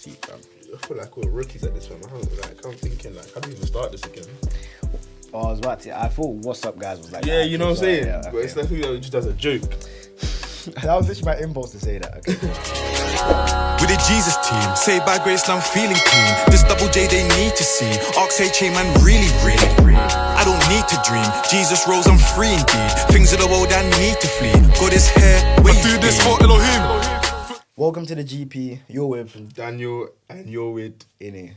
peak, fam. I feel like we're rookies at this one. I'm thinking like, how do we even start this again? Oh, I was about to. I thought "What's up, guys" was like. Yeah, you know what I'm saying. Yeah, But it's like just as a joke. That was literally my impulse to say that. Okay. With the Jesus team, saved by grace, now I'm feeling clean. This double J they need to see. Ox H man, really. I don't need to dream. Jesus rose, I'm free indeed. Things of the world I need to flee. God is here. We do this for Elohim. Welcome to the GP. You're with Daniel and you're with Inni.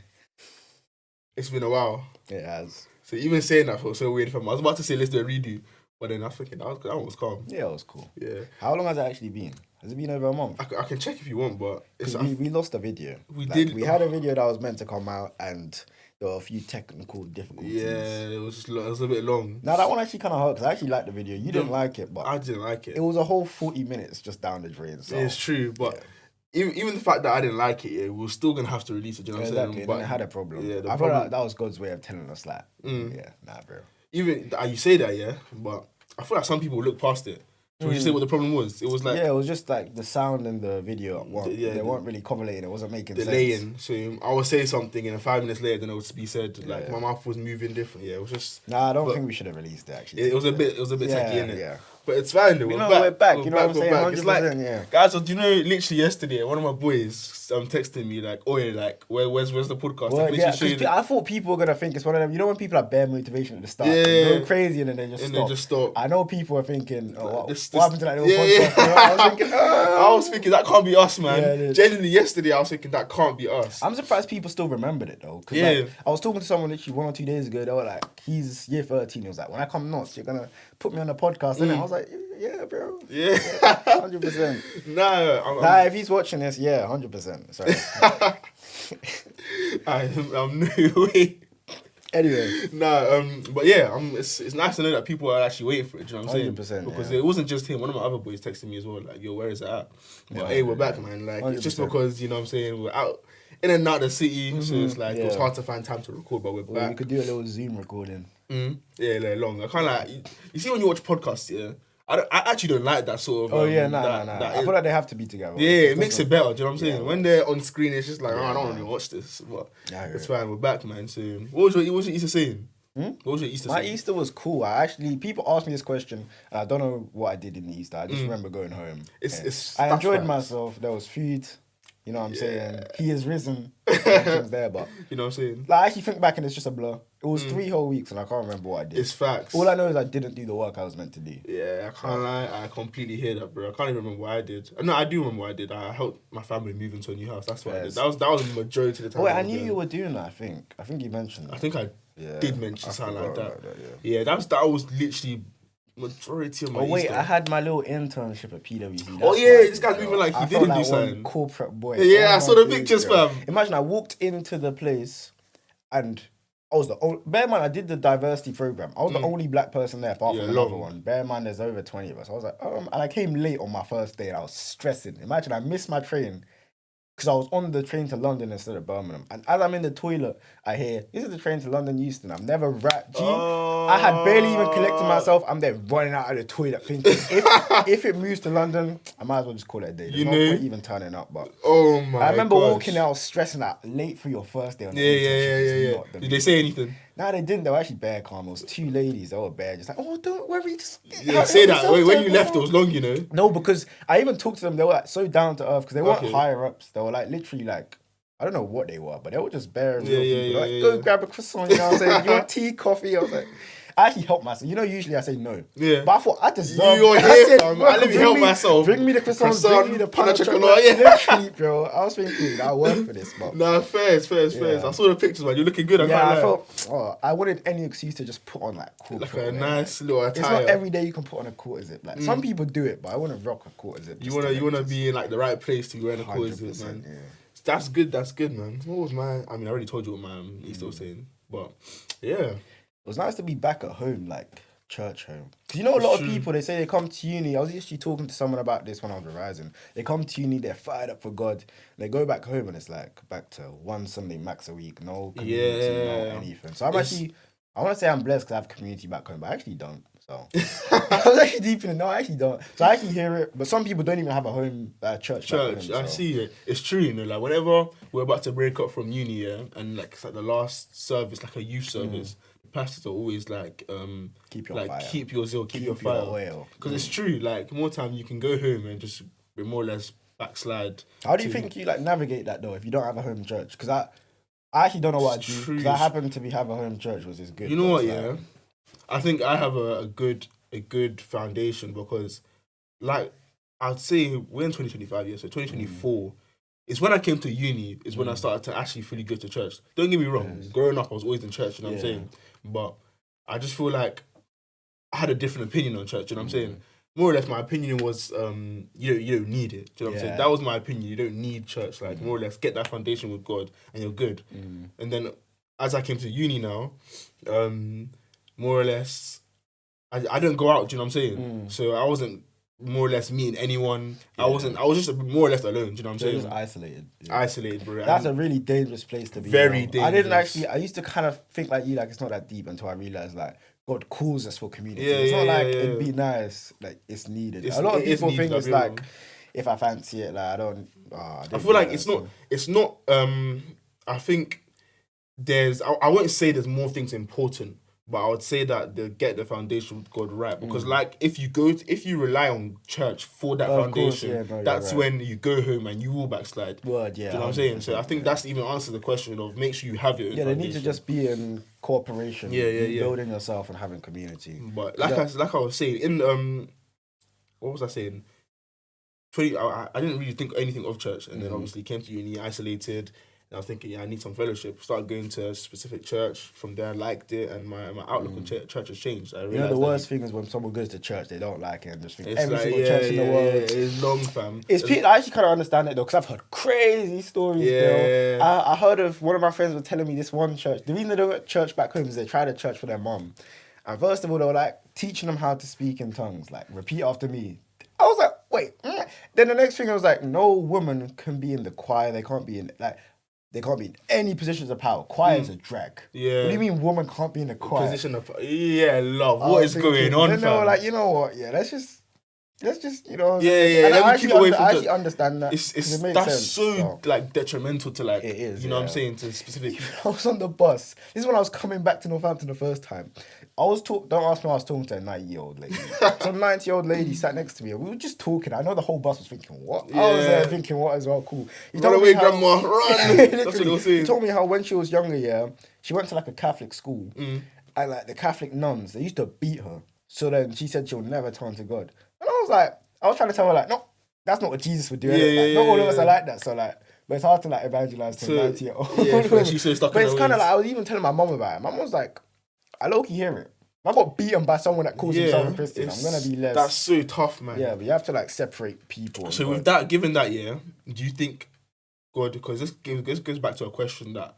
It's been a while. It has. So even saying that felt so weird for me. I was about to say let's do a redo, but then I was thinking that was calm. Yeah, it was cool. Yeah. How long has it actually been? Has it been over a month? I can check if you want, but it's, we lost a video. We did. We had a video that was meant to come out, and there were a few technical difficulties. Yeah, it was a bit long. Now that one actually kind of hurt because I actually liked the video. You didn't like it, but I didn't like it. It was a whole 40 minutes just down the drain. So it's true, but even the fact that I didn't like it, we're still gonna have to release it. Do you know what I'm saying? Exactly. But it had a problem. Yeah, I thought that was God's way of telling us that. Yeah, nah, bro. Even you say that, yeah, but I feel like some people look past it. Would you say what the problem was? It was like it was just like the sound in the video. They weren't really correlating. It wasn't making delaying. sense. So I would say something, and 5 minutes later, then it would be said like my mouth was moving different. Yeah, it was just. Nah, I don't think we should have released it. Actually, it was a bit tacky, innit? Yeah. But it's fine though. We're back. You know what I'm saying? 100%, it's like, guys, do you know? Literally yesterday, one of my boys texting me like, "Oh yeah, like where's the podcast?" Well, yeah, because I thought people were gonna think it's one of them. You know when people have bare motivation at the start, yeah, they go crazy and then they just stop. I know people are thinking, "Oh, what happened to that little podcast?" You know, I was thinking that can't be us, man. Yeah, genuinely, yesterday I was thinking that can't be us. I'm surprised people still remembered it though. Cause like, I was talking to someone literally 1 or 2 days ago. They were like, "He's year 13." He was like, "When I come nuts, you're gonna put me on the podcast." And I was like, "Yeah, bro. Yeah, 100%." Nah, if he's watching this, 100%. Sorry. I'm new way. Anyway, but yeah, it's nice to know that people are actually waiting for it. Do you know what I'm saying? 100%. Because it wasn't just him. One of my other boys texted me as well, like, "Yo, where is it at?" But hey, we're back, man. Like, 100%. It's just because you know what I'm saying, we're out in and out of the city, so it's like it was hard to find time to record. But we're back. We could do a little Zoom recording. Yeah, like long. I kind of like you see when you watch podcasts, yeah. I actually don't like that sort of. Nah. I feel like they have to be together. Yeah, it makes it better. Do you know what I'm saying? Yeah, when they're on screen, it's just like, I don't really watch this. But it's fine. We're back, man. So, what was your Easter saying? What was your Easter saying? My Easter was cool. People asked me this question, and I don't know what I did in the Easter. I just remember going home. I enjoyed myself. There was food. You know what I'm saying? He is risen. Things there, but you know what I'm saying? Like, I actually think back and it's just a blur. It was 3 whole weeks and I can't remember what I did. It's facts. All I know is I didn't do the work I was meant to do. Yeah, I can't lie. I completely hear that, bro. I can't even remember what I did. No, I do remember what I did. I helped my family move into a new house. That's what I did. That was the majority of the time. Wait, I knew you were doing that. I think you mentioned that. I think I did mention something like that. That was literally majority of my wait, Easter. I had my little internship at PwC. This guy's moving like he didn't do something. Corporate boy. Yeah, I saw the pictures, fam. Imagine I walked into the place and I was the only... Bear in mind, I did the diversity program. I was the only black person there apart from another one. Bear in mind, there's over 20 of us. I was like, and I came late on my first day and I was stressing. Imagine I missed my train because I was on the train to London instead of Birmingham. And as I'm in the toilet, I hear, "This is the train to London Euston." I've never I had barely even collected myself. I'm there running out of the toilet thinking, if it moves to London, I might as well just call it a day. There's no point even turning up. But I remember walking out stressing out late for your first day on the Yeah. Did they say anything? No, they didn't. They were actually bare calm. It was 2 ladies. They were bare, just like, "Oh, don't worry." Just say that. When you left, it was long, you know. No, because I even talked to them. They were like so down to earth because they weren't higher ups. They were like literally like, I don't know what they were, but they were just bare real people. Go grab a croissant. You know what I'm saying? You want tea, coffee? I was like, I actually helped myself. You know, usually I say no. Yeah. But I thought I deserve. You're here, fam. I let me help myself. Bring me the croissant. Bring me the pan chocolate. Literally, bro. I was thinking I work for this, but nah, fair. I saw the pictures, man. You're looking good. I felt. I wanted any excuse to just put on like a nice little attire. It's not every day you can put on a quarter zip. Like some people do it, but I wouldn't rock a quarter zip. You wanna be in like the right place to be wearing a quarter zip, man. Yeah. That's good, man. What was my... I mean, I already told you what my Easter was saying. But, yeah. It was nice to be back at home, like, church home. Because you know a lot of people, they say they come to uni. I was actually talking to someone about this when I was at Verizon. They come to uni, they're fired up for God. They go back home and it's like, back to one Sunday max a week. No community, no anything. So I want to say I'm blessed because I have community back home, but I actually don't. So I was actually deep in it. No, I actually don't. So I actually hear it, but some people don't even have a home church. Church, I see it. It's true, you know. Like whenever we're about to break up from uni, yeah, and like it's like the last service, like a youth service, the pastors are always like, keep your like fire. keep your zeal, keep your fire, oil. because it's true. Like more time you can go home and just be more or less backslide. How do you think you like navigate that though if you don't have a home church? Because I actually don't know what I do. Because I happen to have a home church, which is good. You know what? Yeah, I think I have a good foundation because, like, I'd say we're in 2025, yeah. So 2024 is when I came to uni. Is when I started to actually fully go to church. Don't get me wrong. Growing up, I was always in church. You know what I'm saying? But I just feel like I had a different opinion on church. You know what I'm saying? More or less, my opinion was, you don't need it. Do you know what I'm saying? That was my opinion. You don't need church. Like, more or less, get that foundation with God, and you're good. And then, as I came to uni now, more or less, I didn't go out. Do you know what I'm saying? So I wasn't more or less meeting anyone. I was just more or less alone. Do you know what I'm saying? Just isolated. Isolated, bro. That's a really dangerous place to be. Very dangerous. I used to kind of think like you, like it's not that deep until I realized like God calls us for community. It's not like it'd be nice, like it's needed. A lot of people think it's like if I fancy it, like I don't. I feel like it's not. I think there's. I won't say there's more things important, but I would say that they get the foundation with God right, because like if you rely on church for that foundation, that's when you go home and you will backslide. Word, do you know what I'm saying? So I think that's even answers the question of make sure you have your own they foundation. need to just be in cooperation. Building yourself and having community. But like I was saying in what was I saying? I didn't really think anything of church, and then obviously came to uni, isolated. And I was thinking, I need some fellowship. Started going to a specific church. From there, I liked it, and my outlook on church has changed. I realized the worst thing is when someone goes to church, they don't like it and just think it's every like, single church in the world. It's long, fam. I actually kind of understand it though, because I've heard crazy stories. I heard of one of my friends was telling me this one church. The reason they don't go to church back home is they tried a church for their mom, and first of all, they were like teaching them how to speak in tongues, like repeat after me. I was like, wait. Then the next thing I was like, no woman can be in the choir. They can't be in They can't be in any positions of power. Choir is a drag. Yeah. What do you mean woman can't be in the choir? Position of love. What is going on, Then they were like, you know what? Yeah, let's just you know. And I actually understand that. It makes sense. So like detrimental to like. It is. You know what I'm saying, to specific. I was on the bus. This is when I was coming back to Northampton the first time. Don't ask me, I was talking to a 90-year-old lady. Some 90-year-old lady sat next to me. We were just talking. I know the whole bus was thinking, what? Yeah. I was there thinking, what as well? Cool. Run away, grandma, run. That's what they were saying. He told me how when she was younger, she went to like a Catholic school. And like the Catholic nuns, they used to beat her. So then she said she'll never turn to God. And I was trying to tell her like, no, that's not what Jesus would do. Not all of us are like that. So like, but it's hard to like evangelize to 90-year-old. She's so stuck. But it's kind of like, I was even telling my mum about it. My mum was like, I low-key hear it. If I got beaten by someone that calls himself a Christian, I'm gonna be less. That's so tough, man. Yeah, but you have to like separate people. So with that, given that, do you think God? Because this goes back to a question that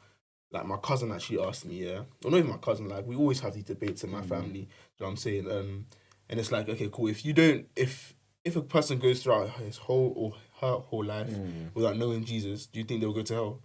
like my cousin actually asked me. Or not even my cousin. Like we always have these debates in my family. You know what I'm saying? And it's like, okay, cool. If a person goes throughout his whole or her whole life without knowing Jesus, do you think they'll go to hell?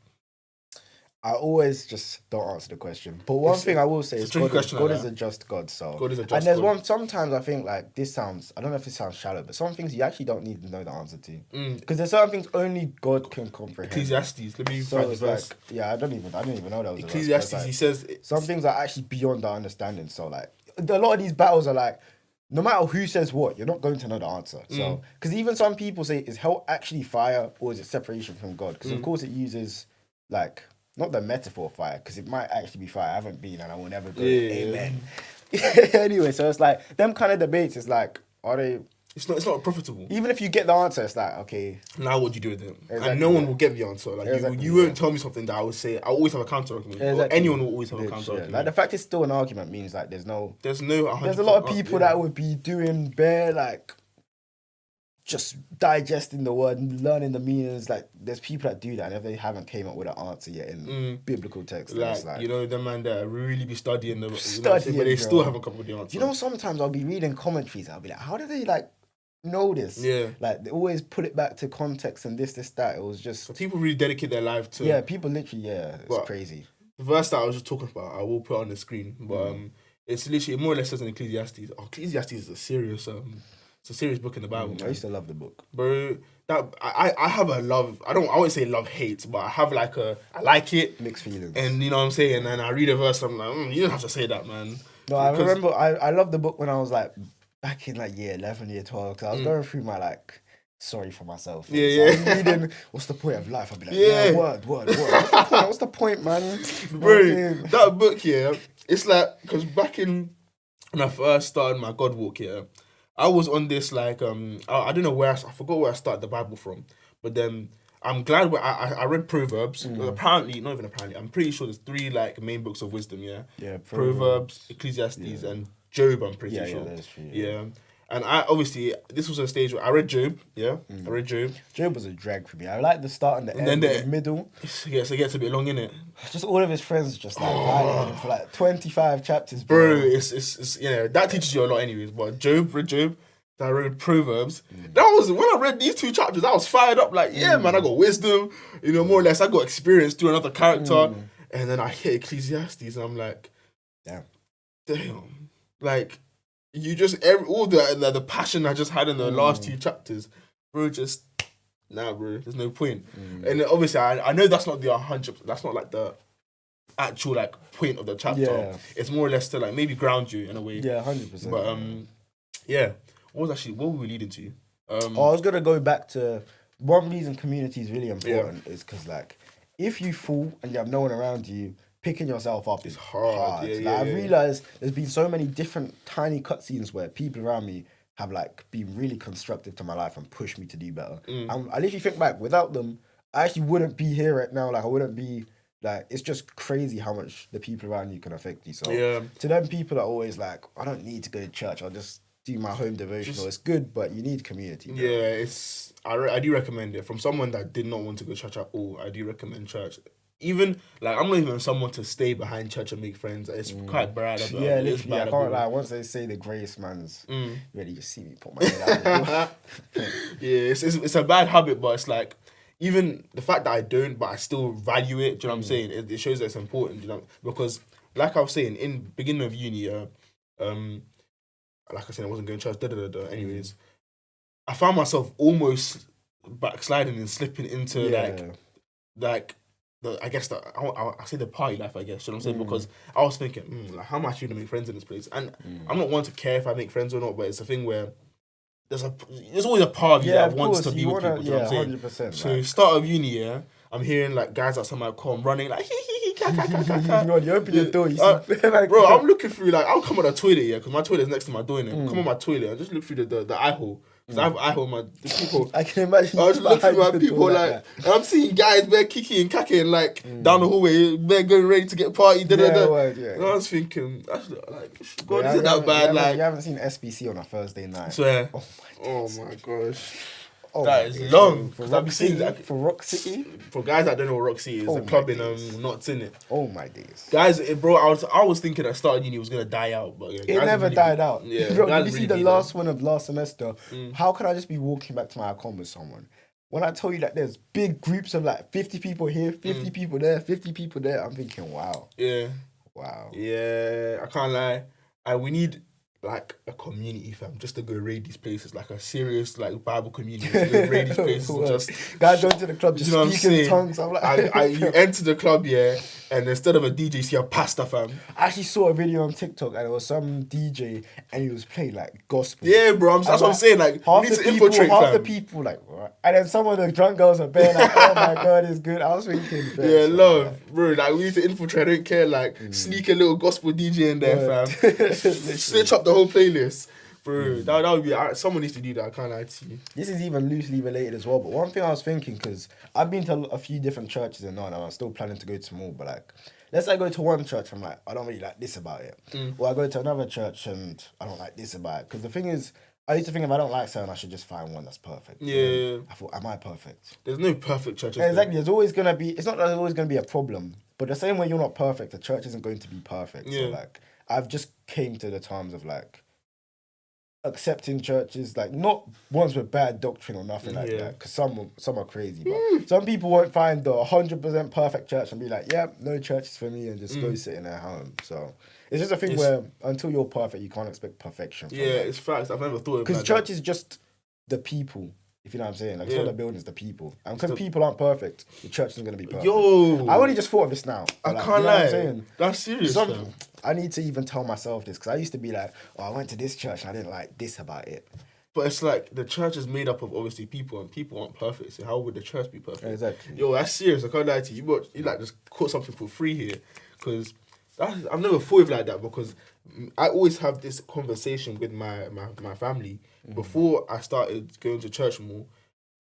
I always just don't answer the question. But one thing I will say is God is a just God. So God is a just God. And there's God. sometimes I think like this sounds, I don't know if it sounds shallow, but some things you actually don't need to know the answer to. Because there's certain things only God can comprehend. Ecclesiastes, let me find the verse. Like, I don't even know that was Ecclesiastes, a verse. he says some things are actually beyond our understanding. So like a lot of these battles are like, no matter who says what, you're not going to know the answer. So because even some people say, is hell actually fire or is it separation from God? Because of course it uses like, not the metaphor fire, because it might actually be fire. I haven't been and I will never go. Amen. Anyway, so it's like, them kind of debates, it's like, are they... It's not profitable. Even if you get the answer, it's like, okay. Now what do you do with them? Exactly, and no one will get the answer. Like you won't tell me something that I would say, I always have a counter argument. Or anyone will always have a counter argument. Like the fact it's still an argument means like there's a lot of people that would be doing bare like just digesting the word and learning the meanings. Like there's people that do that and if they haven't came up with an answer yet in biblical text, like you know the man that really be studying the but they still haven't come up with the answer. You know, sometimes I'll be reading commentaries, I'll be like, how do they like know this? Like they always put it back to context and this that. It was just people really dedicate their life to people literally it's crazy. The verse that I was just talking about, I will put on the screen, but It's literally more or less says in Ecclesiastes. Oh, Ecclesiastes is it's a serious book in the Bible. I used to love the book, bro. That I have a love. I won't say love hate, but I have like I like it. Mixed feelings. And you know what I'm saying. And I read a verse, I'm like, you don't have to say that, man. No, I remember I loved the book when I was like back in like year 11, year 12, because I was going through my like sorry for myself. Yeah, so yeah. I'm reading what's the point of life? I'd be like, yeah, word. What's the point, man? Bro, that book, yeah, it's like because back in when I first started my God walk, yeah, I was on this like I don't know where I forgot where I started the Bible from, but then I'm glad I read Proverbs. Apparently, not even apparently, I'm pretty sure there's 3 like main books of wisdom. Yeah, Proverbs, Ecclesiastes, and Job. I'm pretty sure. Yeah, that's true. Yeah. And I obviously this was a stage where I read Job. Yeah, I read Job. Job was a drag for me. I like the start and the end, the middle. Yeah, so it gets a bit long, innit? Just all of his friends just like violated him for like 25 chapters. Bro, it's that teaches you a lot, anyways. But read Job. I read Proverbs. That was when I read these 2 chapters. I was fired up. Like, yeah, man, I got wisdom. You know, more or less, I got experience through another character. And then I hit Ecclesiastes, and I'm like, damn, like. You just all the passion I just had in the last 2 chapters, bro. Just bro. There's no point. And obviously, I know that's not the 100. That's not like the actual like point of the chapter. Yeah. It's more or less to like maybe ground you in a way. Yeah, 100%. But yeah. What were we leading to? I was gonna go back to one reason community is really important is because like if you fall and you have no one around you, picking yourself up is hard. I've realised there's been so many different tiny cutscenes where people around me have like been really constructive to my life and pushed me to do better. And I literally think back, without them, I actually wouldn't be here right now. Like I wouldn't be like, it's just crazy how much the people around you can affect you. So to them people are always like, I don't need to go to church. I'll just do my home devotional. It's good, but you need community. Bro. Yeah, I do recommend it. From someone that did not want to go to church at all, I do recommend church. Even like I'm not even someone to stay behind church and make friends. It's quite bad. Yeah, literally. I can't lie. Once they say the grace, man's really just see me put my head out. Yeah, it's a bad habit, but it's like even the fact that I don't, but I still value it. Do you know what I'm saying? It shows that it's important. You know, because like I was saying in beginning of uni, like I said, I wasn't going to church. Anyways, I found myself almost backsliding and slipping into like. I say the party life, I guess, you know what I'm saying? Because I was thinking, like, how am I actually gonna make friends in this place? And I'm not one to care if I make friends or not, but it's a thing where there's always a part of you that wants to be with people, you know what I'm saying? 100%. So start of uni, I'm hearing like guys outside my car running like You open your door, you see like, bro, I'm looking through like I'll come on the toilet, because my toilet's next to my door, come on my toilet and just look through the eye hole. Because I have eye hole, the people. I can imagine. I was looking through my people like and I'm seeing guys they're kicking and cacking like down the hallway, they're getting ready to get party. And I was thinking, like, God, isn't that bad? Like, you haven't seen SBC on a Thursday night. Swear. Oh my gosh. That is long. For Rock City? For guys that don't know what Rock City is, a club in Knots, in it. Oh my days. Guys, bro, I was thinking at start of uni it was gonna die out, but it never died out. Yeah, bro, did you see the last one of last semester? How can I just be walking back to my account with someone? When I tell you that there's big groups of like 50 people here, 50 people there, 50 people there, I'm thinking, wow. Yeah. Wow. Yeah, I can't lie. We need like a community, fam, just to go raid these places, like a serious like Bible community, to go raid these places and just guys going to the club, just speaking in tongues. I'm like, you enter the club, and instead of a DJ, you see a pastor, fam. I actually saw a video on TikTok, and it was some DJ, and he was playing like gospel. Yeah, bro, that's what I'm saying. Like, half the people, like, what? And then some of the drunk girls are bare, like, oh my god, it's good. I was thinking, bro, like we need to infiltrate. I don't care, like sneak a little gospel DJ in there, fam. Switch up the whole playlist, bro. That would be someone needs to do that. I can't lie to you. This is even loosely related as well. But one thing I was thinking, because I've been to a few different churches and all, and I'm still planning to go to more. But like, let's say I go to one church, I'm like, I don't really like this about it. Or I go to another church and I don't like this about it. Because the thing is, I used to think if I don't like something, I should just find one that's perfect. Yeah. I thought, am I perfect? There's no perfect church. Exactly. There's always gonna be. It's not that there's always gonna be a problem, but the same way you're not perfect, the church isn't going to be perfect. Yeah. So like, I've just came to the terms of like, accepting churches, like not ones with bad doctrine or nothing like that, because some are crazy, but some people won't find the 100% perfect church and be like, yeah, no church is for me, and just go sit in their home. So it's just a thing where until you're perfect, you can't expect perfection from that. It's facts. I've never thought of it because like church that. is just the people. If you know what I'm saying, like it's not the buildings, the people. And because people aren't perfect, the church isn't gonna be perfect. I only just thought of this now. I like, can't you know lie. What I'm saying? That's serious. Fam. I need to even tell myself this because I used to be like, oh, I went to this church and I didn't like this about it. But it's like the church is made up of obviously people, and people aren't perfect. So how would the church be perfect? Exactly. Yo, that's serious. I can't lie to you. You like just caught something for free here, because I've never thought of it like that, because I always have this conversation with my family before I started going to church more.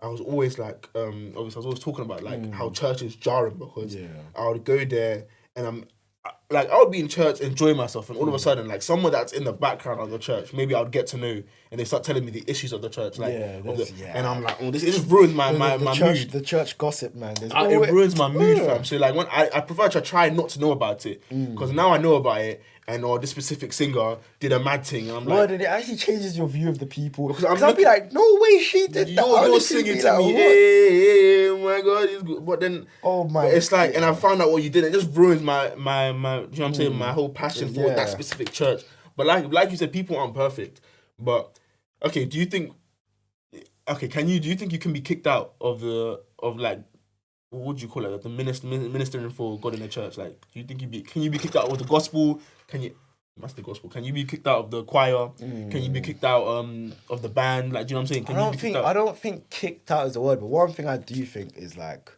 I was always like, obviously I was always talking about like how church is jarring, because I would go there and I would be in church enjoying myself, and all of a sudden, like someone that's in the background of the church, maybe I would get to know, and they start telling me the issues of the church, like, and I'm like, oh, this it just ruins my church, mood. The church gossip, man. It ruins my mood, fam. So like when I prefer to try not to know about it, because now I know about it, and this specific singer did a mad thing, and I'm like, it actually changes your view of the people. Because I'll be like, no way she did that. You're singing to me, hey, oh my God, it's good. But then, it's like, and I found out what you did. It just ruins my you know what I'm saying, my whole passion for that specific church. But like you said, people aren't perfect. But okay, do you think you can be kicked out of like, what would you call it, like the ministering for God in the church? Like, do you think can you be kicked out of the gospel? That's the gospel. Can you be kicked out of the choir? Can you be kicked out of the band? Like, do you know what I'm saying? I don't think kicked out is the word, but one thing I do think is like,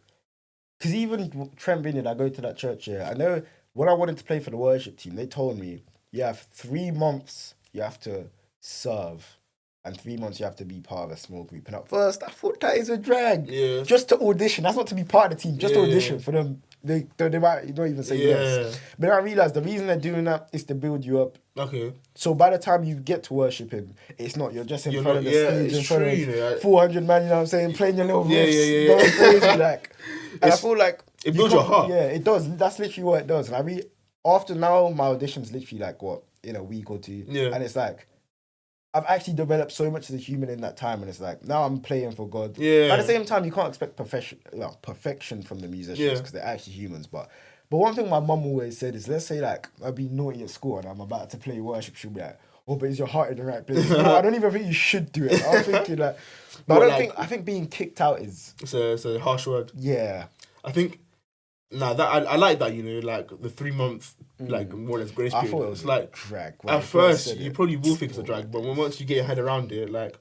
because even Trent Vineyard, I go to that church here. I know when I wanted to play for the worship team, they told me you have 3 months you have to serve, and 3 months you have to be part of a small group. And at first, I thought that is a drag. Yeah. Just to audition. That's not to be part of the team. Just to audition for them. They might not even say yes. But then I realised the reason they're doing that is to build you up. Okay. So by the time you get to worshiping, it's not, you're just in front of the stage, in front of 400 man, you know what I'm saying, playing your little riffs, going crazy, like. And I feel like... It builds your heart. Yeah, it does. That's literally what it does. And after now, my audition's literally like, in a week or two. Yeah. And it's like, I've actually developed so much as a human in that time, and it's like, now I'm playing for God. Yeah. But at the same time, you can't expect perfection from the musicians, because they're actually humans. But one thing my mum always said is, let's say like I'd be naughty at school and I'm about to play worship, she'll be like, oh, but is your heart in the right place? No, I don't even think you should do it. I was thinking like, but I think being kicked out is... It's a harsh word. Yeah. I think... Nah, that I like that, you know, like the 3 month, like more or less grace period. I thought it was like drag. At first, you probably will think it's a drag, but once you get your head around it, like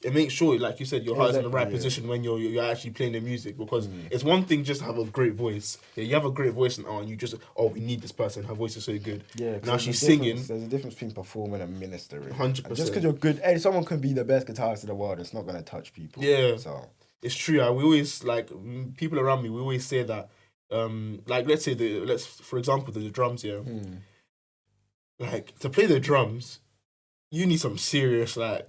it makes sure, like you said, your heart's in the right position when you're actually playing the music. Because it's one thing just to have a great voice. Yeah, you have a great voice now, and you just we need this person. Her voice is so good. Yeah, now she's singing. There's a difference between performing and ministering. 100%. Just because you're good, someone can be the best guitarist in the world. It's not gonna touch people. Yeah, so it's true. We always people around me. We always say that. Like let's for example the drums here. Like to play the drums, you need some serious I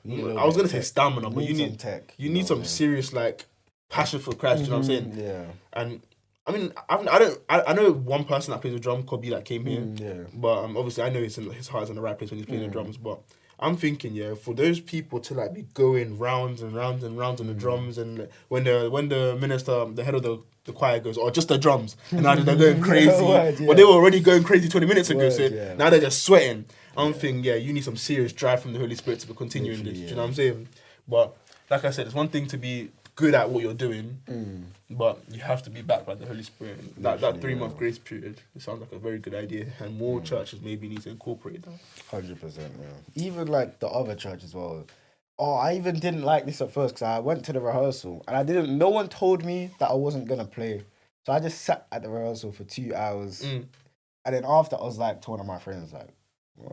was gonna say stamina, but you need tech. You need some serious like passion for Christ. You know what I'm saying? Yeah. And I mean, I know one person that plays the drum, Kobe, that came here. But obviously I know his heart's in the right place when he's playing the drums. But I'm thinking, for those people to like be going rounds and rounds and rounds on the drums, and when the minister, the head of the choir goes, just the drums, and now they're going crazy. But they were already going crazy 20 minutes ago, now they're just sweating. I'm thinking, you need some serious drive from the Holy Spirit to be continuing this. Do you know what I'm saying? But like I said, it's one thing to be good at what you're doing, but you have to be backed by the Holy Spirit. That 3 month grace period, it sounds like a very good idea, and more churches maybe need to incorporate that. 100%, yeah. Even like the other church as well. I even didn't like this at first, because I went to the rehearsal and no one told me that I wasn't gonna play, so I just sat at the rehearsal for 2 hours, and then after I was like to one of my friends like,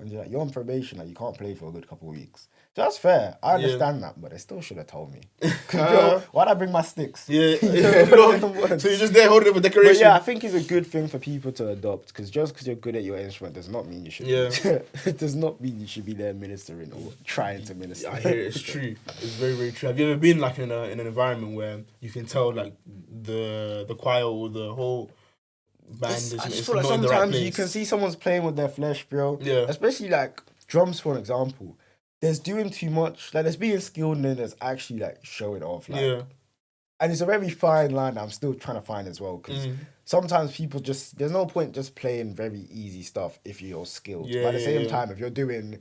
you're on probation, like you can't play for a good couple of weeks. So that's fair. I understand that, but they still should have told me. Why'd I bring my sticks? So you're just there holding it for decoration. But yeah, I think it's a good thing for people to adopt, because just because you're good at your instrument does not mean you should. It does not mean you should be there ministering or trying to minister. I hear it. It's true. It's very, very true. Have you ever been like in an environment where you can tell like the choir or the whole band is I just it's feel like not in the right sometimes place? you can see someone's playing with their flesh, bro. Yeah. Especially like drums, for an example. there's doing too much. Like there's being skilled and then there's actually like showing off. Like, Yeah. and it's a very fine line that I'm still trying to find as well, because sometimes people just, there's no point just playing very easy stuff if you're skilled. Yeah, but at the same yeah. time, if you're doing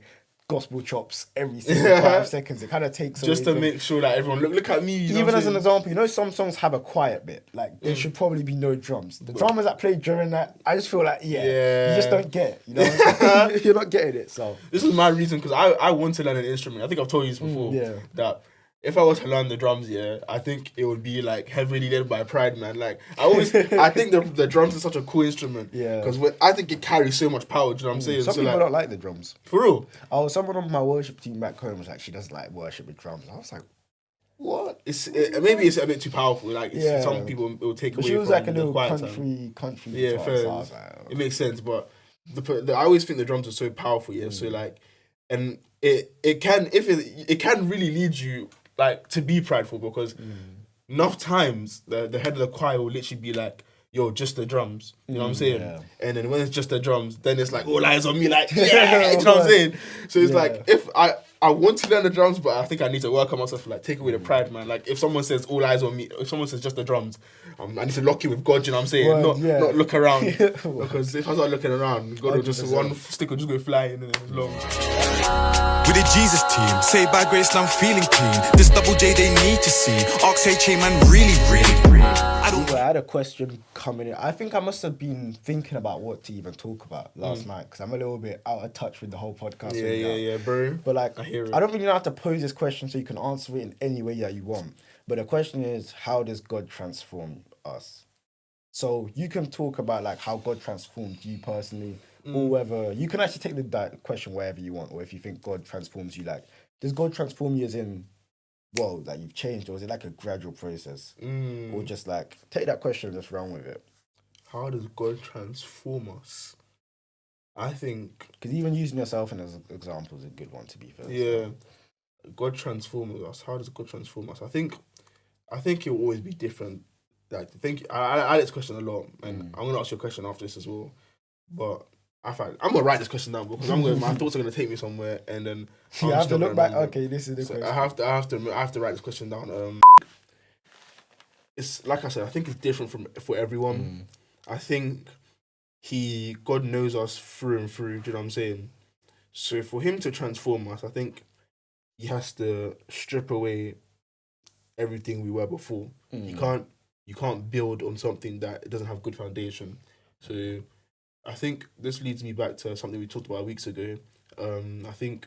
gospel chops every single 5 seconds, it kind of takes just away to make sure that everyone look at me. You know even what as I'm an saying? example, some songs have a quiet bit. Like there should probably be no drums. The drummers that play during that, I just feel like you just don't get it. You know, you're not getting it. So this is my reason, because I want to learn an instrument. I think I've told you this before. That if I was to learn the drums, I think it would be like heavily led by pride, man. Like I think the drums is such a cool instrument. Yeah. Because I think it carries so much power. Do you know what I'm saying? Some people don't like the drums. For real. Oh, someone on my worship team back home was like, she doesn't like worship with drums. I was like, what? Maybe it's a bit too powerful. Like some people it will take away. She was from like a little quiet country. Yeah, guitar, fair. so I was like, It makes sense, but I always think the drums are so powerful. Yeah, so like, and it can really lead you like to be prideful, because enough times the head of the choir will literally be like, yo, just the drums. You know what I'm saying? Yeah. And then when it's just the drums, then it's like all eyes on me, like, yeah, you know what I'm saying? So it's like, if I want to learn the drums, but I think I need to work on myself, like take away the pride, man. Like if someone says all eyes on me, if someone says just the drums, I need to lock in with God, you know what I'm saying? Not look around. Because if I start looking around, God will just, one stick will just go flying and then it's long. With the Jesus team, saved by grace, now I'm feeling clean. This double J they need to see. Oxhay man, really. I had a question coming in. I think I must have been thinking about what to even talk about last night, because I'm a little bit out of touch with the whole podcast. Yeah, bro. But like, I hear it. I don't really know how to pose this question so you can answer it in any way that you want. But the question is, how does God transform us? So you can talk about like how God transformed you personally, or whether you can actually take the question wherever you want, or if you think God transforms you, like, does God transform you as in, well, like you've changed, or is it like a gradual process? Or just like, take that question and just run with it. How does God transform us? I think... Because even using yourself as an example is a good one, to be fair. Yeah. God transforms us. How does God transform us? I think it will always be different. Like, I like this question a lot, and I'm going to ask you a question after this as well. But I'm going to write this question down, because my thoughts are going to take me somewhere, and then... You have to look back. Okay, this is the question. I have to write this question down. It's like I said, I think it's different for everyone. I think God knows us through and through. Do you know what I'm saying? So for him to transform us, I think he has to strip away everything we were before. You can't build on something that doesn't have good foundation. So I think this leads me back to something we talked about weeks ago. I think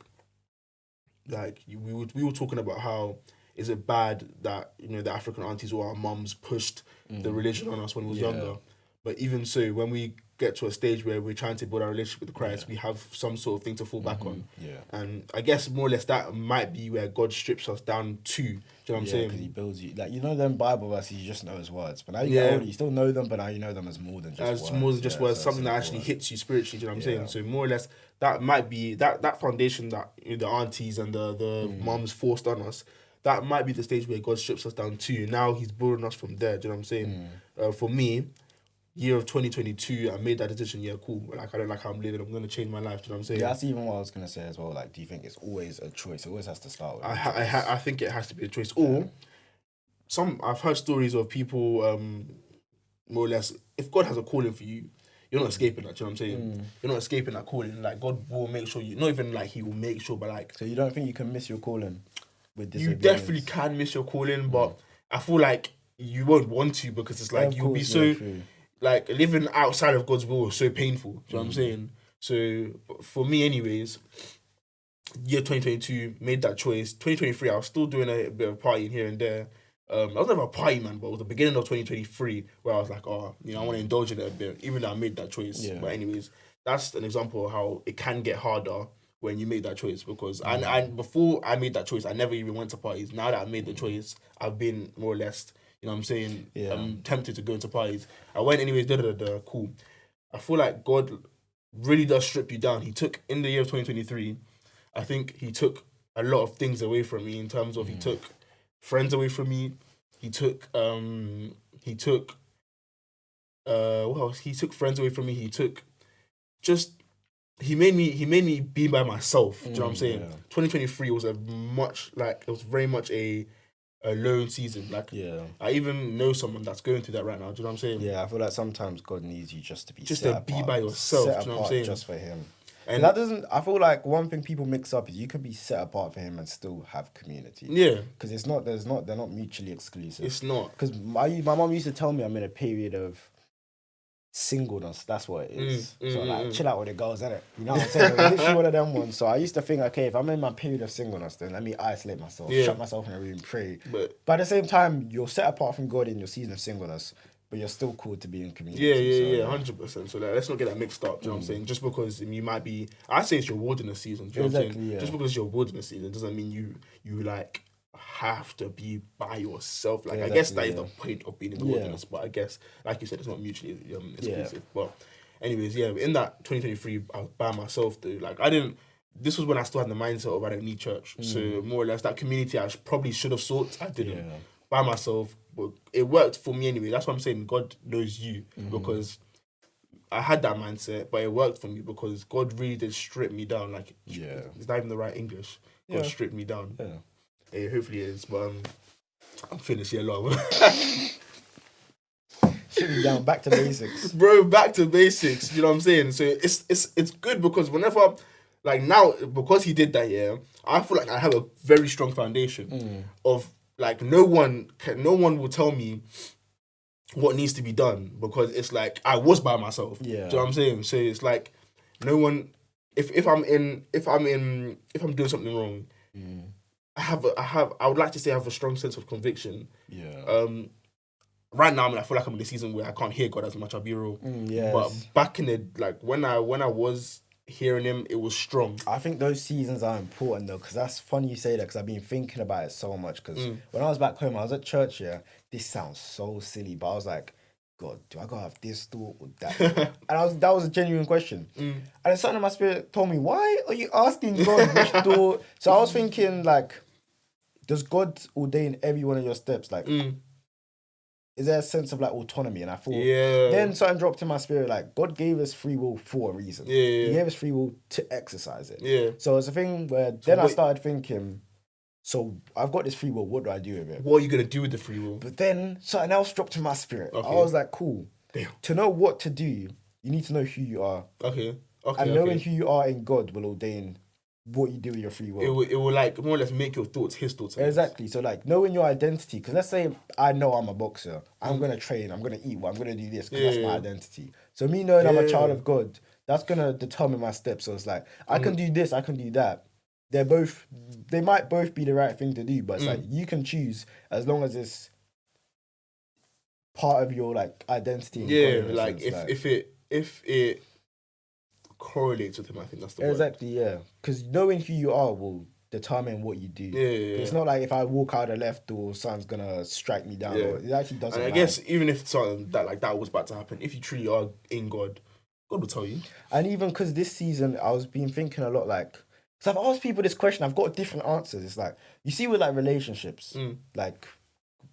like we were talking about how is it bad that the African aunties or our mums pushed the religion on us when we was younger. But even so, when we get to a stage where we're trying to build our relationship with Christ, we have some sort of thing to fall back on. Yeah. And I guess more or less that might be where God strips us down to. Do you know what I'm saying? Because he builds you. Like, them Bible verses, you just know his words. But now you get older, you still know them, but now you know them as more than just words. More than just words, so something that actually hits you spiritually. Do you know what I'm saying? So more or less, that might be, that foundation that the aunties and the mums forced on us, that might be the stage where God strips us down to. Now he's building us from there. Do you know what I'm saying? For me, year of 2022, I made that decision. Yeah, cool. Like, I don't like how I'm living. I'm going to change my life. Do you know what I'm saying? Yeah, that's even what I was going to say as well. Like, do you think it's always a choice? It always has to start with I think it has to be a choice. Or I've heard stories of people, more or less, if God has a calling for you, you're not escaping that. Do you know what I'm saying? You're not escaping that calling. Like, God will make sure you, not even like he will make sure, but like... So you don't think you can miss your calling with this? You definitely can miss your calling, but I feel like you won't want to, because it's like you'll be so... Like, living outside of God's will is so painful. Do you know what I'm saying? So, for me anyways, year 2022, made that choice. 2023, I was still doing a bit of partying here and there. I was never a party man, but it was the beginning of 2023 where I was like, I want to indulge in it a bit, even though I made that choice. Yeah. But anyways, that's an example of how it can get harder when you make that choice, because and before I made that choice, I never even went to parties. Now that I made the choice, I've been more or less... You know what I'm saying? I'm tempted to go into parties. I went anyways, cool. I feel like God really does strip you down. He took, in the year of 2023, I think he took a lot of things away from me in terms of he took friends away from me. He took what else? He took friends away from me. He he made me be by myself. Do you know what I'm saying? Yeah. 2023 was very much a lone season. Like, I even know someone that's going through that right now. Do you know what I'm saying? Yeah, I feel like sometimes God needs you just to be Just set to be apart, by yourself. set Do you know what I'm apart saying? just for Him. And that doesn't. I feel like one thing people mix up is you can be set apart for Him and still have community. Yeah, because they're not mutually exclusive. it's not. Because my mom used to tell me I'm in a period of singleness. That's what it is. Chill out with the girls, innit? You know what I'm saying? Literally one of them ones. So I used to think, okay, if I'm in my period of singleness, then let me isolate myself, shut myself in a room, pray. But at the same time, you're set apart from God in your season of singleness, but you're still called to be in community. Yeah, 100%. So let's not get that mixed up. Do you know what I'm saying? Just because you might be, I say it's your wilderness season. Do you know what I'm saying? Yeah. Just because it's your wilderness season doesn't mean you like have to be by yourself. Like, I guess that is the point of being in the wilderness. But I guess, like you said, it's not mutually exclusive. But anyways, in that 2023, I was by myself though. Like, this was when I still had the mindset of I don't need church. So more or less that community I probably should have sought, I didn't. By myself, but it worked for me anyway. That's what I'm saying. God knows you, because I had that mindset, but it worked for me because God really did strip me down. Like, it's not even the right English. God stripped me down. Yeah, hopefully it is, but I'm finished here, Lord. Should be down back to basics, bro. Back to basics. You know what I'm saying? So it's good because whenever, like now, because he did that, I feel like I have a very strong foundation of like no one will tell me what needs to be done, because it's like I was by myself. Do you know what I'm saying? So it's like no one. If I'm doing something wrong, I would like to say I have a strong sense of conviction. Right now, I feel like I'm in a season where I can't hear God as much. I'll be real. But back in the when I was hearing Him, it was strong. I think those seasons are important though, because that's funny you say that, because I've been thinking about it so much. Because when I was back home, I was at church. This sounds so silly, but I was like, God, do I gotta have this thought or that? And that was a genuine question. And then something in my spirit told me, why are you asking God which door? So I was thinking, like, does God ordain every one of your steps? Like, is there a sense of like autonomy? And I thought, then something dropped in my spirit, like, God gave us free will for a reason. He gave us free will to exercise it. So it's a thing where I started thinking, so I've got this free will, what do I do with it? What are you going to do with the free will? But then something else dropped in my spirit. I was like, cool. Damn. To know what to do, you need to know who you are. And knowing who you are in God will ordain what you do with your free will. It will like more or less make your thoughts His thoughts. Exactly. So like knowing your identity, because let's say I know I'm a boxer, I'm gonna train, I'm gonna eat, I'm gonna do this because that's my identity. So me knowing I'm a child of God, that's gonna determine my steps. So it's like I can do this, I can do that. They might both be the right thing to do, but it's like you can choose as long as it's part of your like identity. Like if it correlates with Him, I think that's the word. Exactly, because knowing who you are will determine what you do. It's not like if I walk out the left door, someone's gonna strike me down. Or it actually doesn't. And I guess even if something that was about to happen, if you truly are in God, God will tell you. And even because this season, I was been thinking a lot, like, because I've asked people this question, I've got different answers. It's like, you see with like relationships, like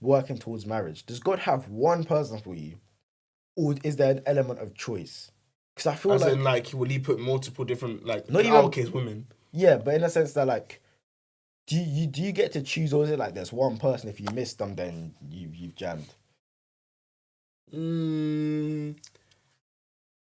working towards marriage, does God have one person for you, or is there an element of choice? Because I feel will He put multiple different, like, not in our case, women? Yeah, but in a sense that like, do you get to choose, or is it like there's one person, if you miss them, then you've jammed?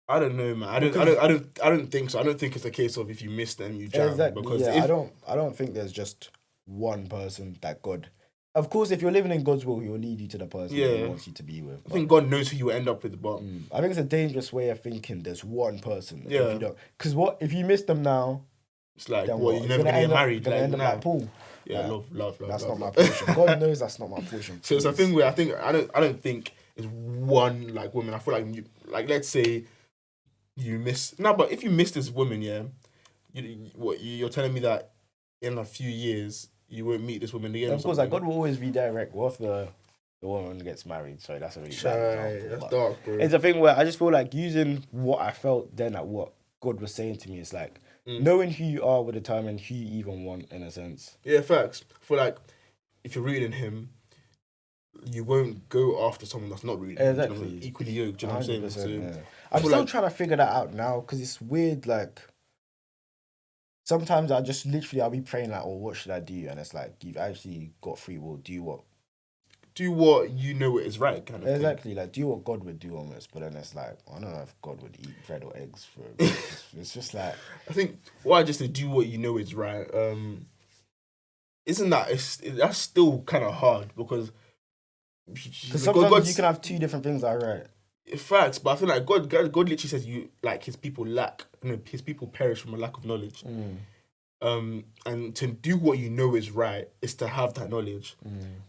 I don't know, man. I don't think so. I don't think it's a case of if you miss them, you jam. Exactly. Because I don't think there's just one person that God. Of course, if you're living in God's will, He will lead you to the person He wants you to be with. I think God knows who you end up with, but I think it's a dangerous way of thinking. There's one person. If you don't, because what if you miss them now? It's like what you're never gonna get married. Like, end up like Paul. Yeah, love. That's not love. my portion. God knows that's not my portion. So it's a thing where I don't think it's one like woman. I feel like let's say you miss but if you miss this woman, you're telling me that in a few years you won't meet this woman again. Of course, like God will always redirect. What if the woman gets married? Sorry, that's a really bad example. That's dark, bro. It's a thing where I just feel like using what I felt then at what God was saying to me. It's like knowing who you are will determine who you even want, in a sense. Yeah, facts. I feel like if you're rooting in Him, you won't go after someone that's not rooting. Exactly. You know, equally yoked. Do you know what I'm saying? So, I'm still trying to figure that out now, because it's weird. Like, sometimes I'll be praying like, oh, what should I do? And it's like, you've actually got free will. Do what you know is right, kind of exactly thing. like do what God would do almost. But then it's like, I don't know if God would eat bread or eggs for a bit. It's just like, I think why I just say do what you know is right. Isn't that that's still kind of hard because sometimes you can have two different things that are right. Facts, but I feel like God literally says his people his people perish from a lack of knowledge. And to do what you know is right is to have that knowledge.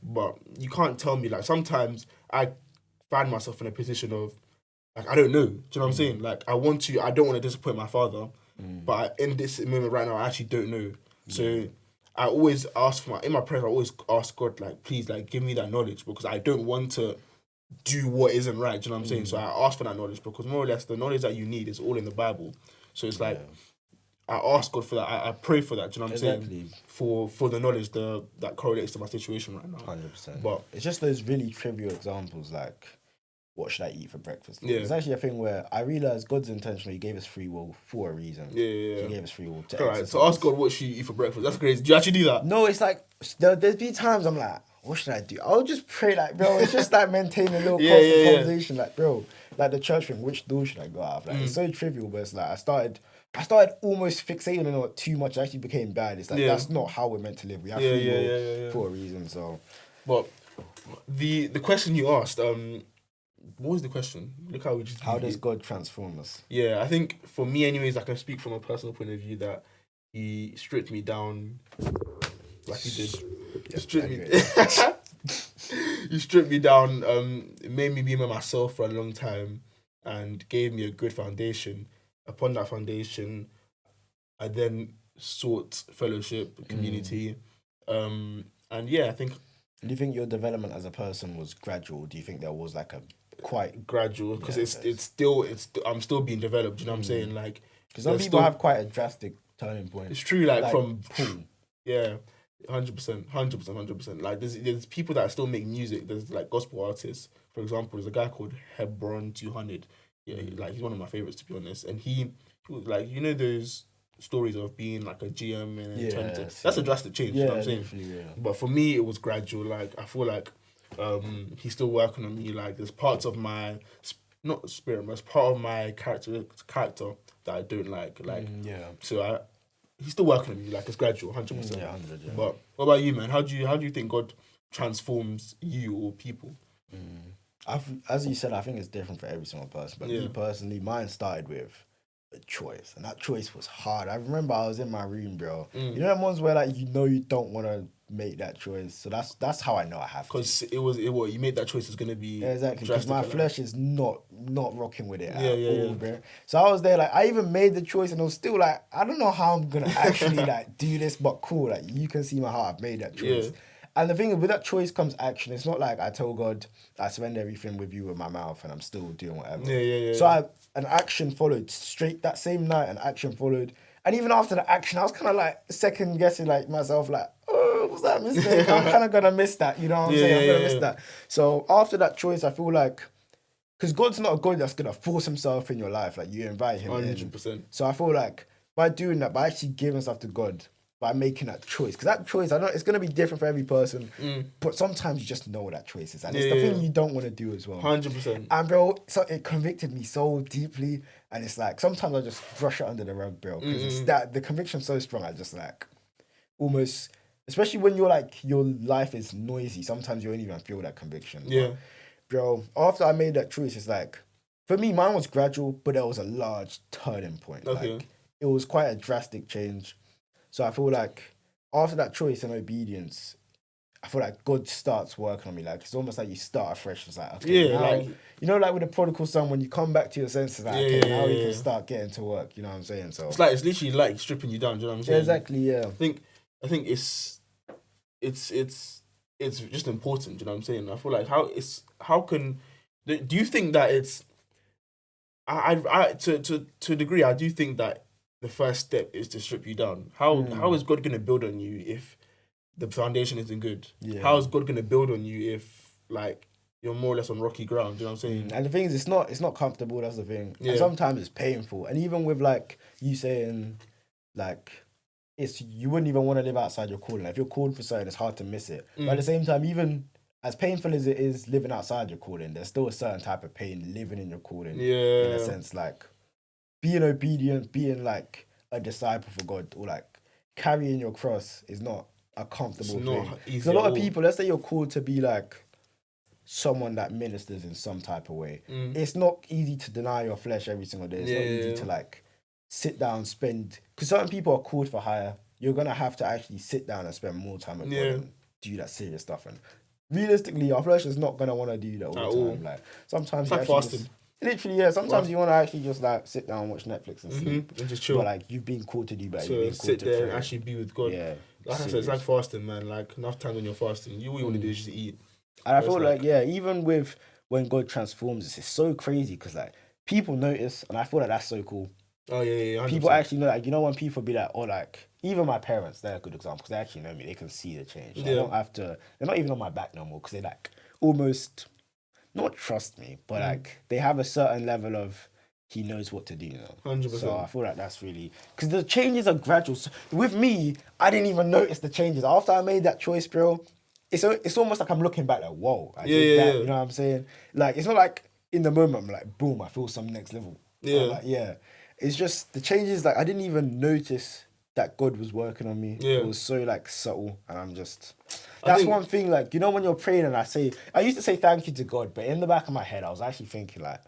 But you can't tell me, like, sometimes I find myself in a position of like, I don't know. Do you know what I'm saying? Like, I don't want to disappoint my father, but in this moment right now, I actually don't know. So I always ask in my prayers, I always ask God, like, please, like, give me that knowledge because I don't want to do what isn't right. Do you know what I'm saying? So I ask for that knowledge because more or less the knowledge that you need is all in the Bible. So it's like I ask God for that. I pray for that. Do you know what I'm saying? For the knowledge that correlates to my situation right now. 100%. But it's just those really trivial examples like, what should I eat for breakfast? Yeah. It's actually a thing where I realised God's intentional. He gave us free will for a reason. Yeah. He gave us free will to exercise. So ask God what should you eat for breakfast. That's crazy. Do you actually do that? No, it's like there's been times I'm like, what should I do? I'll just pray like, bro. It's just like maintaining a little constant conversation. Like, bro, like the church thing. Which door should I go out of? Like, it's so trivial, but it's like I started almost fixating on it too much. It actually became bad. It's like that's not how we're meant to live. We have free will for a reason. So, but the question you asked, what was the question? Look how we just. How does God transform us? Yeah, I think for me, anyways, I can speak from a personal point of view that he stripped me down, like he did. He stripped me. He stripped me down. It made me be by myself for a long time, and gave me a good foundation. Upon that foundation, I then sought fellowship, community, and I think. Do you think your development as a person was gradual? Do you think there was like a quite gradual because I'm still being developed. You know what I'm saying? Like, because some people have quite a drastic turning point. It's true. Like from yeah, 100%. Like there's people that still make music. There's like gospel artists, for example. There's a guy called Hebron 200. Yeah, like he's one of my favorites to be honest. And he was like, you know those stories of being like a GM and that's a drastic change. You know what I'm saying? But for me, it was gradual. Like I feel like. He's still working on me. Like there's parts of my not spirit, but it's part of my character that I don't like. So he's still working on me. Like it's gradual, 100%. Yeah, 100. Yeah. But what about you, man? How do you think God transforms you or people? As you said, I think it's different for every single person. But me personally, mine started with a choice, and that choice was hard. I remember I was in my room, bro. You know them ones where like you don't want to make that choice. So that's how I know I have to. Because you made that choice is gonna be exactly because my flesh is not rocking with it at all, bro. So I was there like I even made the choice and I was still like I don't know how I'm gonna actually like do this, but cool. Like you can see my heart. I've made that choice. And the thing is, with that choice comes action. It's not like I tell God I surrender everything with you with my mouth and I'm still doing whatever. So an action followed straight that same night. An action followed. And even after the action, I was kind of like second guessing like myself, like, oh, was that a mistake? I'm kind of going to miss that, you know what I'm saying? I'm going to miss that. So after that choice, I feel like, because God's not a God that's going to force himself in your life. Like you invite him 100%. in. So I feel like by doing that, by actually giving stuff to God, by making that choice, because that choice, I know it's going to be different for every person, but sometimes you just know what that choice is. And it's the thing you don't want to do as well. 100%. And bro, so it convicted me so deeply. And it's like, sometimes I just brush it under the rug, bro. Because it's that, the conviction's so strong, I just like, almost, especially when you're like, your life is noisy, sometimes you don't even feel that conviction. Yeah. But, bro, after I made that choice, it's like, for me, mine was gradual, but there was a large turning point. Okay. Like, it was quite a drastic change. So I feel like after that choice and obedience, I feel like God starts working on me. Like it's almost like you start afresh. It's like okay, now, like you know, like with the prodigal son, when you come back to your senses, like now you can start getting to work. You know what I'm saying? So it's literally like stripping you down. Do you know what I'm saying? Exactly. Yeah. I think it's just important. Do you know what I'm saying? I feel like do you think that it's to a degree I do think that the first step is to strip you down. How is God going to build on you if the foundation isn't good? Yeah. How is God going to build on you if like you're more or less on rocky ground? You know what I'm saying? And the thing is, it's not comfortable. That's the thing. Yeah. And sometimes it's painful. And even with like you saying, like you wouldn't even want to live outside your calling. Like, if you're called for something, it's hard to miss it. But at the same time, even as painful as it is living outside your calling, there's still a certain type of pain living in your calling. In a sense, like being obedient, being like a disciple for God, or like carrying your cross is not a comfortable thing. Because a lot of people, let's say you're called to be like someone that ministers in some type of way. It's not easy to deny your flesh every single day. It's not easy to like sit down, spend, because certain people are called for hire. You're gonna have to actually sit down and spend more time with God and do that serious stuff. And realistically, our flesh is not gonna want to do that all the time. Like sometimes it's like fasting. Literally, sometimes you want to actually just like sit down and watch Netflix and sleep and just chill. But like you've been called to do better. So you've been sit called there to and actually be with God. Yeah, like I said, it's like fasting, man. Like enough time when you're fasting, all you want to do is just eat. And I feel like even with when God transforms us, it's so crazy because like people notice, and I feel like that's so cool. Oh yeah. 100%. People actually know, like, you know, when people be like, or like, even my parents, they're a good example because they actually know me. They can see the change. Like, I don't have to. They're not even on my back no more because they like almost not trust me, but like they have a certain level of he knows what to do now. 100%. So I feel like that's really because the changes are gradual. So with me, I didn't even notice the changes after I made that choice, bro. It's almost like I'm looking back like, whoa, I did that. You know what I'm saying? Like it's not like in the moment I'm like, boom, I feel some next level. It's just the changes. Like I didn't even notice that God was working on me. It was so like subtle, and I'm just. That's one thing. Like, you know, when you're praying, and I used to say thank you to God, but in the back of my head, I was actually thinking like,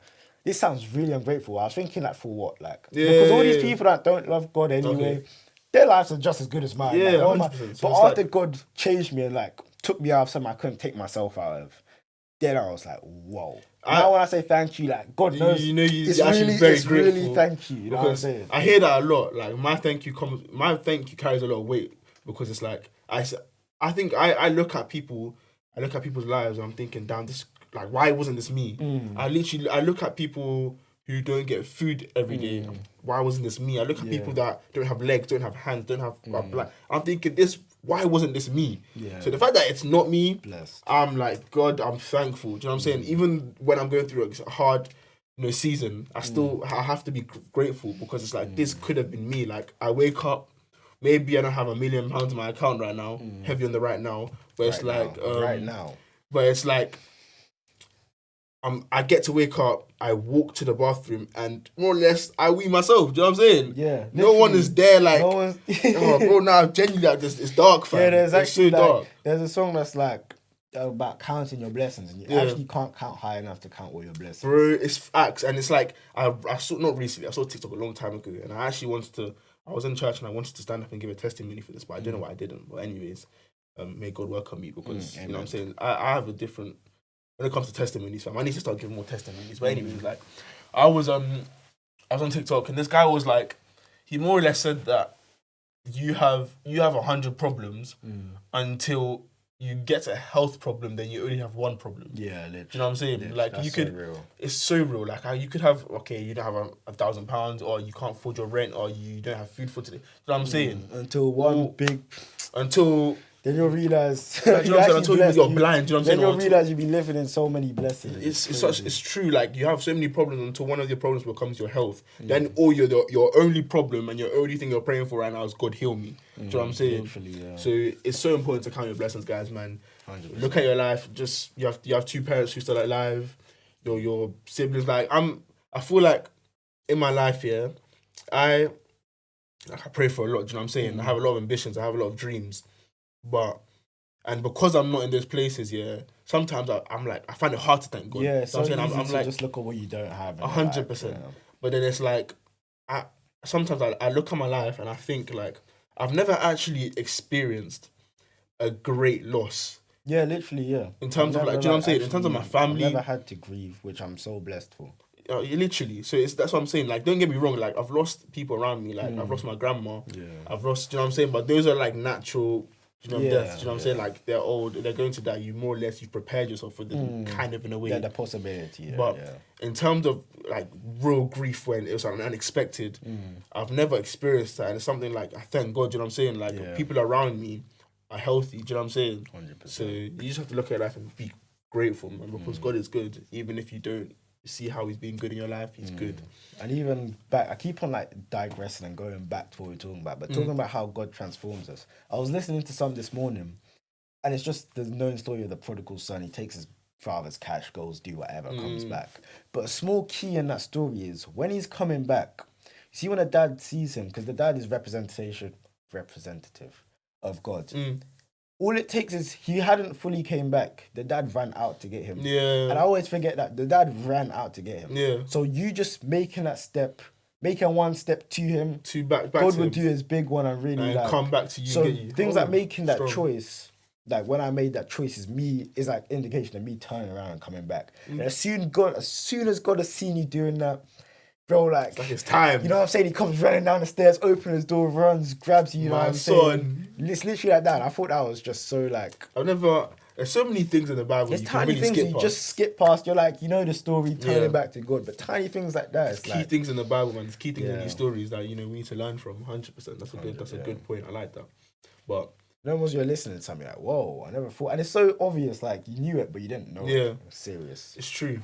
this sounds really ungrateful. I was thinking like, for what? Like, because all these people that don't love God anyway, their lives are just as good as mine. Yeah, like, 100%. But after God changed me and like took me out of something I couldn't take myself out of, then I was like, whoa. Now when I say thank you, like God knows, you know, it's actually very grateful. Really thank you. You know what I'm saying? I hear that a lot. Like my thank you carries a lot of weight because it's like I think I look at people's lives and I'm thinking, damn, this like why wasn't this me? I look at people who don't get food every day. Why wasn't this me? I look at people that don't have legs, don't have hands, don't have like I'm thinking why wasn't this me? So the fact that it's not me, blessed. I'm like, God, I'm thankful. Do you know what I'm saying? Even when I'm going through a hard season, I have to be grateful because it's like this could have been me. Like I wake up, maybe I don't have £1 million in my account right now, heavy on the right now, but it's like right now. But it's like I get to wake up, I walk to the bathroom, and more or less I wee myself. Do you know what I'm saying? Yeah. No one is there. Like, no one's... oh, bro, now genuinely, like, it's dark, fam. Yeah, there's actually so dark. There's a song that's like about counting your blessings, and you actually can't count high enough to count all your blessings. Bro, it's facts, and it's like I saw not recently. I saw TikTok a long time ago, and I actually wanted to. I was in church and I wanted to stand up and give a testimony for this, but I don't know why I didn't. But anyways, may God welcome me because you know what I'm saying. I have a different. When it comes to testimonies, fam, I need to start giving more testimonies. But anyways, like, I was on TikTok and this guy was like, he more or less said that you have 100 problems until you get a health problem, then you only have one problem. Yeah, literally. Do you know what I'm saying? Literally. Like That's you could, so real. it's so real. Like you could have, you don't have £1,000, or you can't afford your rent, or you don't have food for today. Do you know what I'm saying? Until then you'll realise you're blind. Do you know what I'm saying? Then you'll realise you've been living in so many blessings. It's true. Like you have so many problems until one of your problems becomes your health. Then your only problem and your only thing you're praying for right now is God heal me. Do you know what I'm saying? Literally, yeah. So it's so important to count your blessings, guys, man. 100%. Look at your life. Just you have two parents who still alive. Your siblings. Like I feel like in my life, I pray for a lot. Do you know what I'm saying? I have a lot of ambitions. I have a lot of dreams. And because I'm not in those places, sometimes I'm like, I find it hard to thank God. Yeah, so I'm easy to like, just look at what you don't have. 100%. But then it's like, sometimes I look at my life and I think like, I've never actually experienced a great loss. Yeah, literally, yeah. In terms of like, do you know what I'm saying? In terms of my family. I've never had to grieve, which I'm so blessed for. Literally. So that's what I'm saying. Like, don't get me wrong. Like, I've lost people around me. Like, I've lost my grandma. Yeah. I've lost, do you know what I'm saying? But those are like natural... death. Do you know what I'm saying? Like they're old, they're going to die. You more or less you've prepared yourself for them, kind of in a way. Yeah, the possibility. But in terms of like real grief when it was like unexpected, I've never experienced that, and it's something like I thank God. Do you know what I'm saying? Like people around me are healthy. Do you know what I'm saying? 100%. So you just have to look at life and be grateful, man, because God is good, even if you don't see how he's been good in your life, he's good. And even back, I keep on like digressing and going back to what we're talking about, but talking about how God transforms us. I was listening to some this morning, and it's just the known story of the prodigal son. He takes his father's cash, goes do whatever, comes back. But a small key in that story is when he's coming back, you see when the dad sees him, because the dad is representative of God. All it takes is he hadn't fully came back. The dad ran out to get him. Yeah. And I always forget that. The dad ran out to get him. Yeah. So you just making that step, making one step to him. Back God to would him. do his big one and really And come back to you. So get you. things like making that strong. choice, like when I made that choice is like indication of me turning around and coming back. And as soon as God has seen you doing that, bro, like it's time. You know what I'm saying? He comes running down the stairs, opens his door, runs, grabs you. You know what I'm saying? It's literally like that. I thought that was just so like. There's so many things in the Bible. There's you tiny can really things skip you past. just skip past. You're like, you know the story, turn it back to God. But tiny things like that. There's key things in the Bible, man. There's key things in these stories that we need to learn from. 100%. That's a good point. I like that. But no one's you're listening to something like, whoa, I never thought, and it's so obvious. Like you knew it, but you didn't know. Yeah, it was serious. It's true.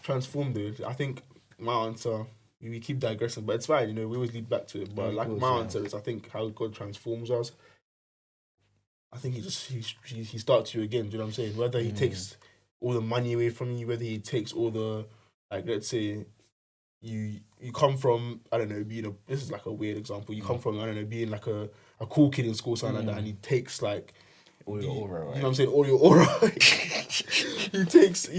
Transform, dude. I think my answer. We keep digressing, but it's fine. We always lead back to it. But my answer is, I think how God transforms us. I think he starts you again. Do you know what I'm saying? Whether he takes all the money away from you, whether he takes all the let's say you come from this is like a weird example. You come from being like a cool kid in school, something like that, and he takes like all your aura, right? You know what I'm saying? All your aura. he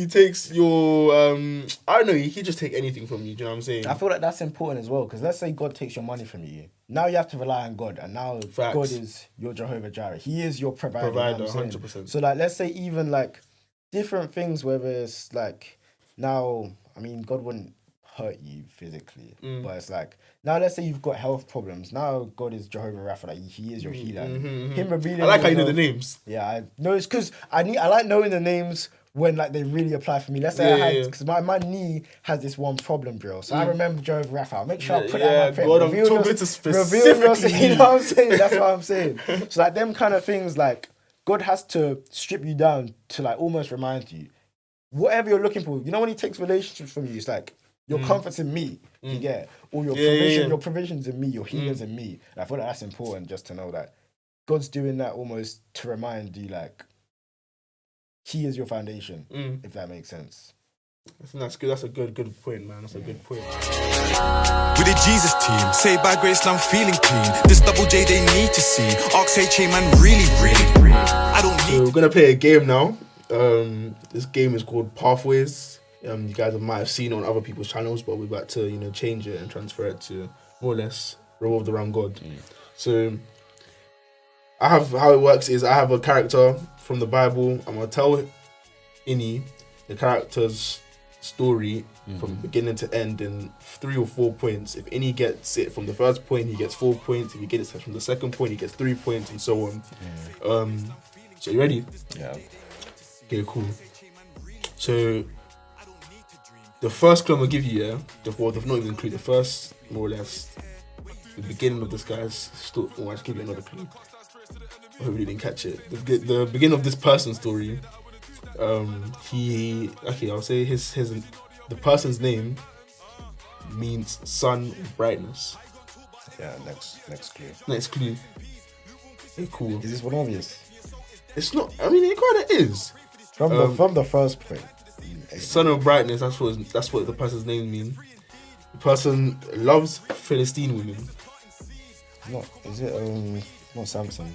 takes your I don't know. He can just take anything from you. Do you know what I'm saying? I feel like that's important as well, because let's say God takes your money from you. Now you have to rely on God, and now Facts. God is your Jehovah Jireh. He is your provider. You know what I'm 100%. So like, let's say even like different things, whether it's like now, I mean, God wouldn't hurt you physically, but it's like now let's say you've got health problems. Now God is Jehovah Rapha, like he is your healer. Him revealing. I like how you know the names. Yeah, I know it's because I like knowing the names when like they really apply for me. Let's say because my knee has this one problem, bro. So I remember Jehovah Rapha. I'll make sure I put that in my prayer. God, I'm talking to specifically. You know what I'm saying? That's what I'm saying. So like them kind of things, like God has to strip you down to like almost remind you whatever you're looking for. You know when He takes relationships from you, it's like. Your comfort's in me, you get, or your your provision's in me, your healing's in me. And I feel like that's important just to know that God's doing that almost to remind you, like, He is your foundation, if that makes sense. I think that's good. That's a good point, man. That's a good point. With the Jesus team, saved by grace, now I'm feeling clean. This double J they need to see. Ox-H man, really. I don't need. So we're gonna play a game now. This game is called Pathways. You guys might have seen it on other people's channels, but we're about to change it and transfer it to more or less revolved around God. So how it works is I have a character from the Bible. I'm gonna tell Inni the character's story from beginning to end in 3 or 4 points. If Inni gets it from the first point, he gets 4 points. If he gets it from the second point, he gets 3 points, and so on. So you ready? Yeah. Okay, cool. So the first clue I'm gonna give you, they've not even include the first, more or less, the beginning of this guy's story. Oh, I'll just give you another clue. I hope you didn't catch it. The beginning of this person's story. I'll say the person's name means sun of brightness. Yeah. Next clue. Next clue. Okay, cool. Is this one obvious? It's not. I mean, it kind of is. From the first point. Son of brightness. That's what the person's name means. The person loves Philistine women. Not Samson?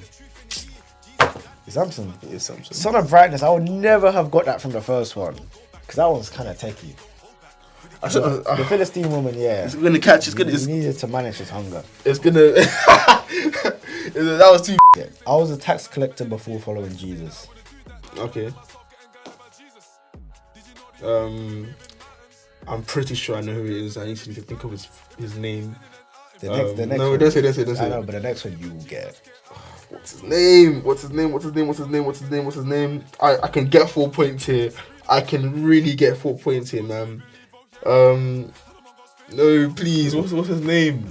It's Samson. It is Samson. Son of brightness. I would never have got that from the first one, because that one's kind of techie. The Philistine woman, yeah. It's gonna catch. It's gonna. He needed to manage his hunger. It's gonna. That was too. Yeah. I was a tax collector before following Jesus. Okay. I'm pretty sure I know who it is. I need to think of his name. The next no, one, don't say. I know, but the next one you will get. What's his name? I can get 4 points here. I can really get 4 points here, man. No, please. What's his name?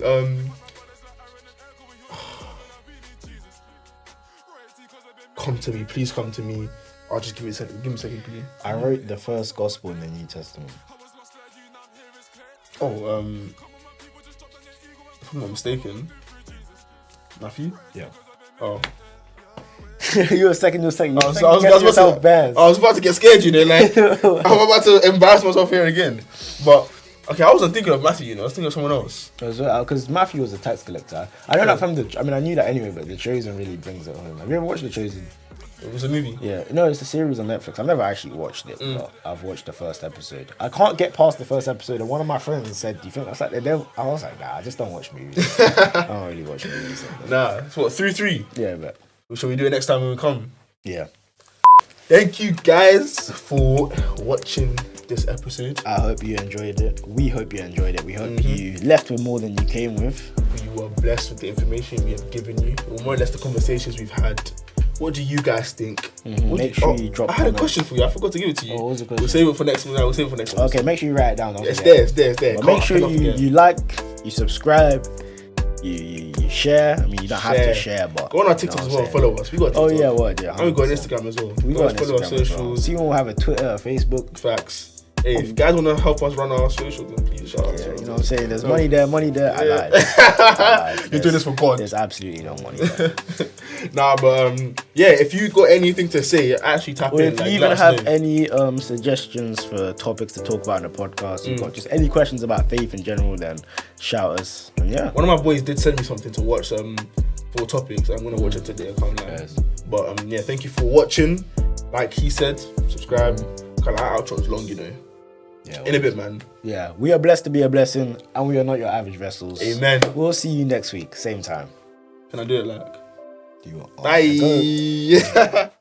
Come to me, please come to me. I'll just give me a second. Give me a second, please. I wrote the first gospel in the New Testament. Oh, if I'm not mistaken, Matthew. Yeah. Oh, you were second. I was about to get scared, you know, like I'm about to embarrass myself here again. But okay, I wasn't thinking of Matthew, you know, I was thinking of someone else. Because Matthew was a tax collector. I know that from the. I mean, I knew that anyway, but The Chosen really brings it home. Have you ever watched The Chosen? It was a movie. Yeah, no, it's a series on Netflix. I've never actually watched it, but I've watched the first episode. I can't get past the first episode, and one of my friends said, "Do you think that's like the devil?" I was like, "Nah, I just don't watch movies. I don't really watch movies." Nah, it's what 3-3. Yeah, but Shall we do it next time when we come? yeah. Thank you guys for watching this episode. I hope you enjoyed it. We hope you enjoyed it. We hope you left with more than you came with. You were blessed with the information we have given you, or more or less the conversations we've had. What do you guys think? Make sure you drop I had a comments. question for you. I forgot to give it to you. Oh, what was the question? We'll save it for next one. We'll save it for next one. Okay, make sure you write it down. Don't It's forget. there. It's there. But make sure you like, you subscribe, you share. I mean, you don't have to share, but go on our TikTok as well. Follow us. We got TikTok. Oh yeah, what? Yeah. And we got an Instagram as well. We got an follow our Instagram as well. socials. So you will have a Twitter, a Facebook. Facts. Hey, if you guys want to help us run our socials, then please shout out. Yeah, you know what I'm saying? There's money there. I lied. You're doing this for God. There's absolutely no money there. Nah, but yeah, if you got anything to say, actually tap Or in. if like, you even let us have know. any suggestions for topics to talk about in the podcast, you've got just any questions about faith in general, then shout us. And yeah. One of my boys did send me something to watch for topics. I'm gonna watch it today. I can't lie. Yes. But yeah, thank you for watching. Like he said, subscribe. Cause our outro is long, you know. Yeah. In a bit, man. Yeah. We are blessed to be a blessing, and we are not your average vessels. Amen. We'll see you next week, same time. Can I do it like? Do you want? Bye.